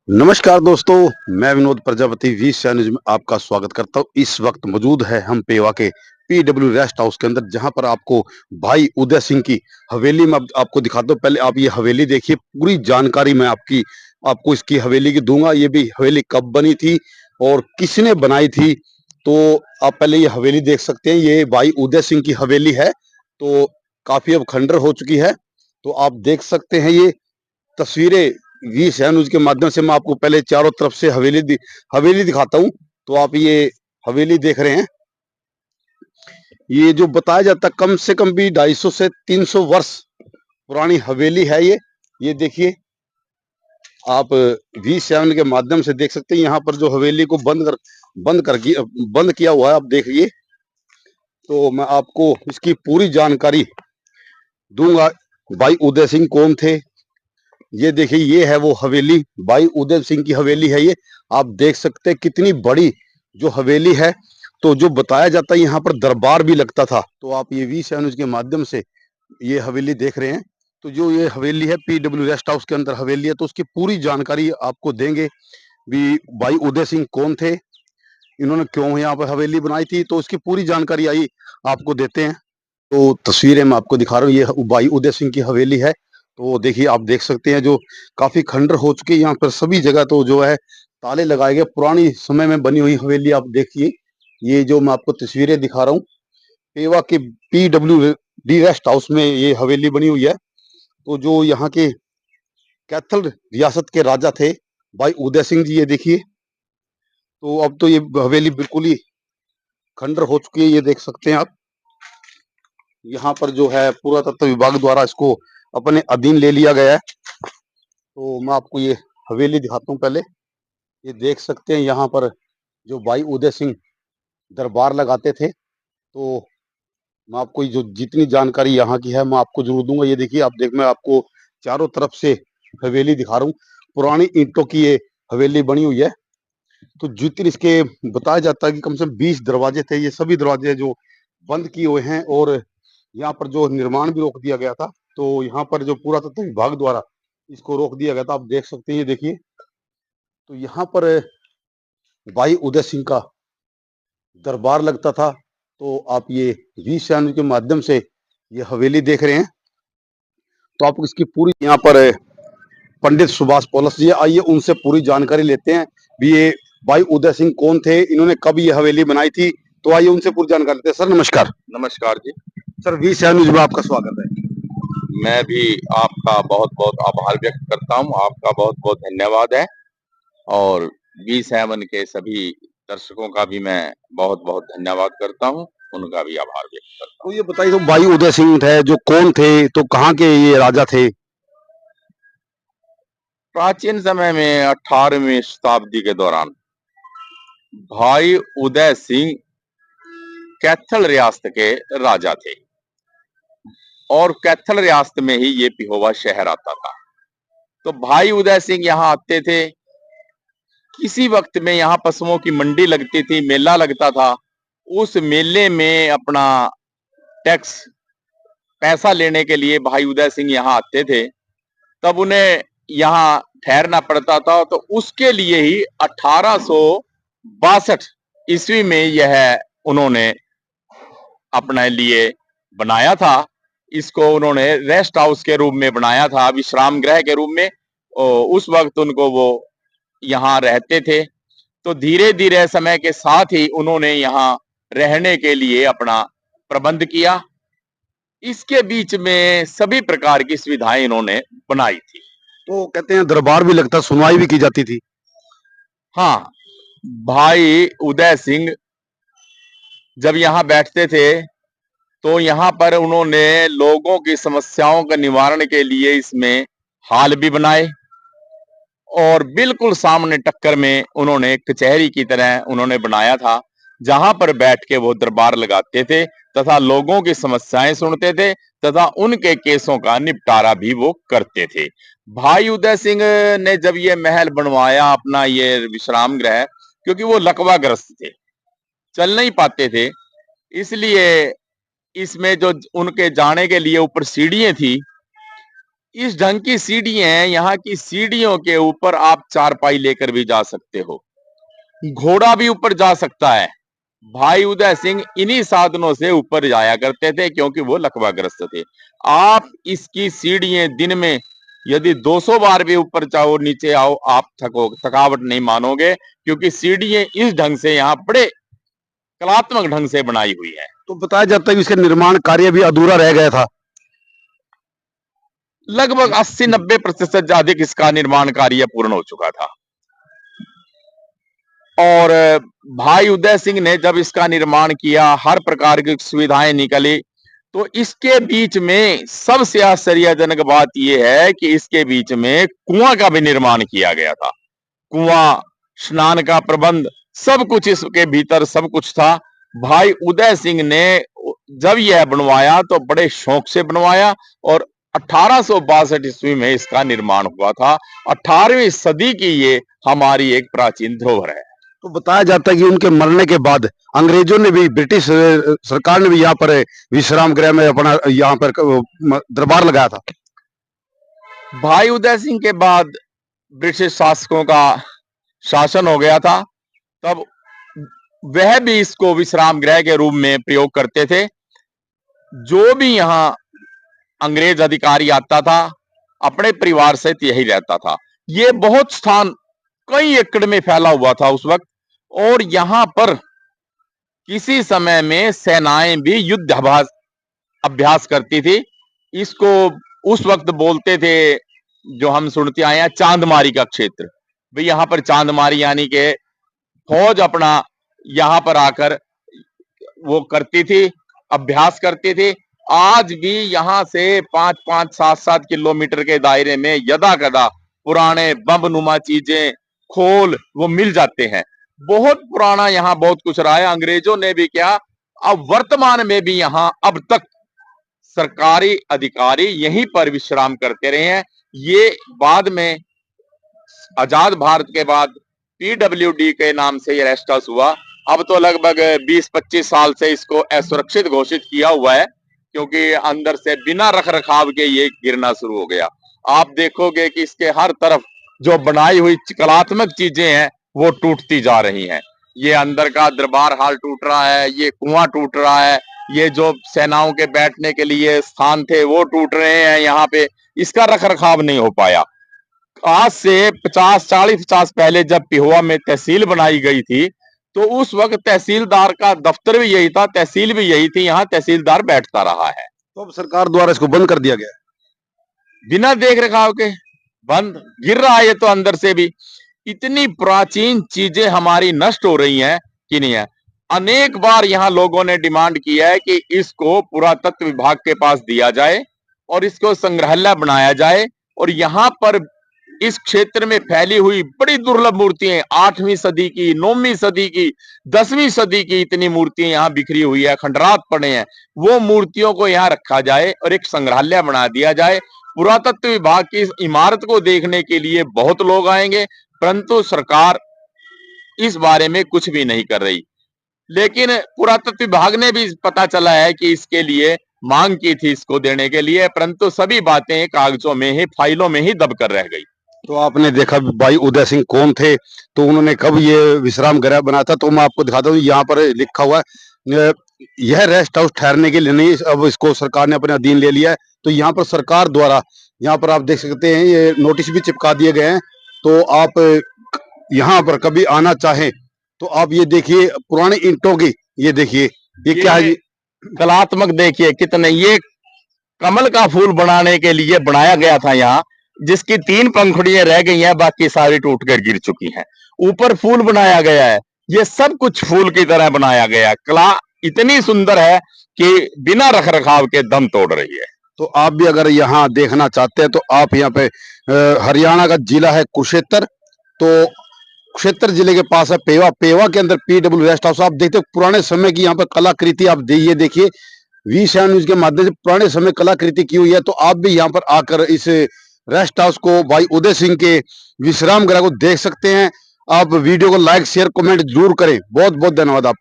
नमस्कार दोस्तों, मैं विनोद प्रजापति वी न्यूज में आपका स्वागत करता हूँ। इस वक्त मौजूद है हम पेवा के पीडब्ल्यू रेस्ट हाउस के अंदर, जहाँ पर आपको भाई उदय सिंह की हवेली में आपको दिखाता हूँ। पहले आप ये हवेली देखिए, पूरी जानकारी मैं आपको इसकी हवेली की दूंगा। ये भी हवेली कब बनी थी और किसने बनाई थी, तो आप पहले ये हवेली देख सकते हैं। ये भाई उदय सिंह की हवेली है, तो काफी अब खंडर हो चुकी है। तो आप देख सकते हैं ये तस्वीरें वी न्यूज के माध्यम से। मैं आपको पहले चारों तरफ से हवेली दिखाता हूँ। तो आप ये हवेली देख रहे हैं। ये जो बताया जाता है, कम से कम भी 250 से 300 वर्ष पुरानी हवेली है ये देखिए, आप वी के माध्यम से देख सकते हैं। यहाँ पर जो हवेली को बंद किया हुआ है, आप देखिए। तो मैं आपको इसकी पूरी जानकारी दूंगा। भाई उदय सिंह कौन थे, ये देखिए। ये है वो हवेली, भाई उदय सिंह की हवेली है ये। आप देख सकते हैं कितनी बड़ी जो हवेली है। तो जो बताया जाता है, यहाँ पर दरबार भी लगता था। तो आप ये वी न्यूज के माध्यम से ये हवेली देख रहे हैं। तो जो ये हवेली है, पीडब्ल्यू रेस्ट हाउस के अंदर हवेली है, तो उसकी पूरी जानकारी आपको देंगे भी। भाई उदय सिंह कौन थे, इन्होंने क्यों यहाँ पर हवेली बनाई थी, तो उसकी पूरी जानकारी आई आपको देते हैं। तो तस्वीरें मैं आपको दिखा रहा हूँ, ये भाई उदय सिंह की हवेली है। तो देखिए, आप देख सकते हैं, जो काफी खंडर हो चुकी है यहाँ पर सभी जगह। तो जो है ताले लगाए गए, पुरानी समय में बनी हुई हवेली आप देखिए। ये जो मैं आपको तस्वीरें दिखा रहा हूँ, पेवा के पीडब्ल्यू डी रेस्ट हाउस में ये हवेली बनी हुई है। तो जो यहाँ के कैथल रियासत के राजा थे भाई उदय सिंह जी, ये देखिए। तो अब तो ये हवेली बिल्कुल ही खंडर हो चुकी है, ये देख सकते हैं आप। यहाँ पर जो है पुरातत्व विभाग द्वारा इसको अपने अधीन ले लिया गया है। तो मैं आपको ये हवेली दिखाता हूँ पहले। ये देख सकते हैं, यहाँ पर जो भाई उदय सिंह दरबार लगाते थे। तो मैं आपको ये जो जितनी जानकारी यहाँ की है, मैं आपको जरूर दूंगा। ये देखिए, मैं आपको चारों तरफ से हवेली दिखा रहा हूँ। पुरानी ईंटों की ये हवेली बनी हुई है। तो जितने इसके बताया जाता है कि कम से कम 20 दरवाजे थे। ये सभी दरवाजे जो बंद किए हुए हैं, और यहाँ पर जो निर्माण भी रोक दिया गया था। तो यहाँ पर जो पुरातत्व विभाग द्वारा इसको रोक दिया गया था, आप देख सकते हैं, ये देखिए। तो यहाँ पर भाई उदय सिंह का दरबार लगता था। तो आप ये वी चैनल के माध्यम से ये हवेली देख रहे हैं। तो आपको इसकी पूरी यहाँ पर पंडित सुभाष पोलस जी, आइए उनसे पूरी जानकारी लेते हैं भी। ये भाई उदय सिंह कौन थे, इन्होंने कब ये हवेली बनाई थी, तो आइए उनसे पूरी जानकारी लेते हैं। सर नमस्कार। नमस्कार जी। सर, वी न्यूज में आपका स्वागत है। मैं भी आपका बहुत बहुत आभार व्यक्त करता हूँ। आपका बहुत बहुत धन्यवाद है। और V7 के सभी दर्शकों का भी मैं बहुत बहुत धन्यवाद करता हूँ। उनका भी आभार व्यक्त करता तो हूँ। ये बताइए, तो भाई उदय सिंह थे जो कौन थे, तो कहाँ के ये राजा थे। प्राचीन समय में 18वीं शताब्दी के दौरान भाई उदय सिंह कैथल रियासत के राजा थे, और कैथल रियासत में ही ये पिहोवा शहर आता था। तो भाई उदय सिंह यहाँ आते थे। किसी वक्त में यहाँ पशुओं की मंडी लगती थी, मेला लगता था। उस मेले में अपना टैक्स पैसा लेने के लिए भाई उदय सिंह यहाँ आते थे। तब उन्हें यहाँ ठहरना पड़ता था। तो उसके लिए ही 1862 ईस्वी में यह उन्होंने अपने लिए बनाया था। इसको उन्होंने रेस्ट हाउस के रूप में बनाया था, विश्राम गृह के रूप में। उस वक्त उनको वो यहाँ रहते थे। तो धीरे धीरे समय के साथ ही उन्होंने यहाँ रहने के लिए अपना प्रबंध किया। इसके बीच में सभी प्रकार की सुविधाएं इन्होंने बनाई थी। तो कहते हैं दरबार भी लगता, सुनवाई भी की जाती थी। हाँ, भाई उदय सिंह जब यहाँ बैठते थे, तो यहाँ पर उन्होंने लोगों की समस्याओं का निवारण के लिए इसमें हाल भी बनाए, और बिल्कुल सामने टक्कर में उन्होंने कचहरी की तरह उन्होंने बनाया था, जहां पर बैठ के वो दरबार लगाते थे तथा लोगों की समस्याएं सुनते थे तथा उनके केसों का निपटारा भी वो करते थे। भाई उदय सिंह ने जब ये महल बनवाया, अपना ये विश्राम गृह, क्योंकि वो लकवाग्रस्त थे, चल नहीं पाते थे, इसलिए इसमें जो उनके जाने के लिए ऊपर सीढ़ियां थी, इस ढंग की सीढ़ियां हैं, यहाँ की सीढ़ियों के ऊपर आप चारपाई लेकर भी जा सकते हो, घोड़ा भी ऊपर जा सकता है। भाई उदय सिंह इन्हीं साधनों से ऊपर जाया करते थे क्योंकि वो लकवाग्रस्त थे। आप इसकी सीढ़ियां दिन में यदि 200 बार भी ऊपर जाओ नीचे आओ, आप थकावट नहीं मानोगे, क्योंकि सीढ़ियां इस ढंग से यहाँ बड़े कलात्मक ढंग से बनाई हुई है। तो बताया जाता है कि इसका निर्माण कार्य भी अधूरा रह गया था। लगभग 80-90% से अधिक इसका निर्माण कार्य पूर्ण हो चुका था। और भाई उदय सिंह ने जब इसका निर्माण किया, हर प्रकार की सुविधाएं निकली, तो इसके बीच में सबसे आश्चर्यजनक बात यह है कि इसके बीच में कुआं का भी निर्माण किया गया था। कुआं, स्नान का प्रबंध, सब कुछ इसके भीतर सब कुछ था। भाई उदय सिंह ने जब यह बनवाया तो बड़े शौक से बनवाया और 1862 ईस्वी में इसका निर्माण हुआ था। 18वीं सदी की ये हमारी एक प्राचीन धरोहर है। तो बताया जाता है कि उनके मरने के बाद अंग्रेजों ने भी, ब्रिटिश सरकार ने भी यहाँ पर विश्राम गृह में अपना यहाँ पर दरबार लगाया था। भाई उदय सिंह के बाद ब्रिटिश शासकों का शासन हो गया था, तब वह भी इसको विश्राम गृह के रूप में प्रयोग करते थे। जो भी यहाँ अंग्रेज अधिकारी आता था, अपने परिवार सहित यही रहता था। ये बहुत स्थान कई एकड़ में फैला हुआ था उस वक्त, और यहाँ पर किसी समय में सेनाएं भी युद्ध अभ्यास करती थी। इसको उस वक्त बोलते थे, जो हम सुनते आए हैं, चांदमारी का क्षेत्र। भाई यहाँ पर चांदमारी यानी कि फौज अपना यहाँ पर आकर वो करती थी, अभ्यास करती थी। आज भी यहाँ से 5-5, 7-7 किलोमीटर के दायरे में यदा कदा पुराने बमनुमा चीजें, खोल वो मिल जाते हैं। बहुत पुराना यहाँ बहुत कुछ रहा है। अंग्रेजों ने भी क्या, अब वर्तमान में भी यहाँ अब तक सरकारी अधिकारी यहीं पर विश्राम करते रहे हैं। ये बाद में आजाद भारत के बाद PWD के नाम से ये रेस्ट हाउस हुआ। अब तो लगभग 20-25 साल से इसको असुरक्षित घोषित किया हुआ है, क्योंकि अंदर से बिना रख रखाव के ये गिरना शुरू हो गया। आप देखोगे कि इसके हर तरफ जो बनाई हुई कलात्मक चीजें हैं वो टूटती जा रही हैं। ये अंदर का दरबार हाल टूट रहा है, ये कुआं टूट रहा है, ये जो सेनाओं के बैठने के लिए स्थान थे वो टूट रहे हैं। यहाँ पे इसका रख रखाव नहीं हो पाया। आज से 40-50 पहले जब पिहोवा में तहसील बनाई गई थी, तो उस वक्त तहसीलदार का दफ्तर भी यही था, तहसील भी यही थी, यहाँ तहसीलदार बैठता रहा है। तो अब सरकार द्वारा इसको बंद कर दिया गया है, बिना देख रखाव के बंद, गिर रहा है ये तो अंदर से भी। इतनी प्राचीन चीजें हमारी नष्ट हो रही हैं कि नहीं है। अनेक बार यहाँ लोगों ने डिमांड किया है कि इसको पुरातत्व विभाग के पास दिया जाए और इसको संग्रहालय बनाया जाए। और यहाँ पर इस क्षेत्र में फैली हुई बड़ी दुर्लभ मूर्तियां, 8वीं सदी की, 9वीं सदी की, 10वीं सदी की इतनी मूर्तियां यहाँ बिखरी हुई है, खंडरात पड़े हैं। वो मूर्तियों को यहाँ रखा जाए और एक संग्रहालय बना दिया जाए। पुरातत्व विभाग की इस इमारत को देखने के लिए बहुत लोग आएंगे, परंतु सरकार इस बारे में कुछ भी नहीं कर रही। लेकिन पुरातत्व विभाग ने भी पता चला है कि इसके लिए मांग की थी इसको देने के लिए, परंतु सभी बातें कागजों में ही, फाइलों में ही दब कर रह गई। तो आपने देखा भाई उदय सिंह कौन थे, तो उन्होंने कब ये विश्राम गृह बनाया था। तो मैं आपको दिखाता हूँ, यहाँ पर लिखा हुआ है यह रेस्ट हाउस ठहरने के लिए नहीं, अब इसको सरकार ने अपने अधीन ले लिया है। तो यहाँ पर सरकार द्वारा, यहाँ पर आप देख सकते हैं, ये नोटिस भी चिपका दिए गए हैं। तो आप यहाँ पर कभी आना चाहें तो आप ये देखिए, पुराने ईंटों की, ये देखिए ये क्या है, कलात्मक देखिए कितने, ये कमल का फूल बनाने के लिए बनाया गया था यहाँ, जिसकी 3 पंखुड़ियां रह गई हैं, बाकी सारी टूट कर गिर चुकी हैं। ऊपर फूल बनाया गया है, ये सब कुछ फूल की तरह बनाया गया है। कला इतनी सुंदर है कि बिना रख रखाव के दम तोड़ रही है। तो आप भी अगर यहाँ देखना चाहते हैं तो आप यहाँ पे, हरियाणा का जिला है कुरुक्षेत्र, तो कुरुक्षेत्र जिले के पास है पेवा। पेवा के अंदर PW रेस्ट हाउस। आप देखते हो पुराने समय की यहाँ पर कलाकृति, आप ये देखिए, V7 न्यूज के माध्यम से पुराने समय कलाकृति की हुई है। तो आप भी यहाँ पर आकर इस रेस्ट हाउस को, भाई उदय सिंह के विश्राम गृह को देख सकते हैं। आप वीडियो को लाइक, शेयर, कमेंट जरूर करें। बहुत बहुत धन्यवाद आपका।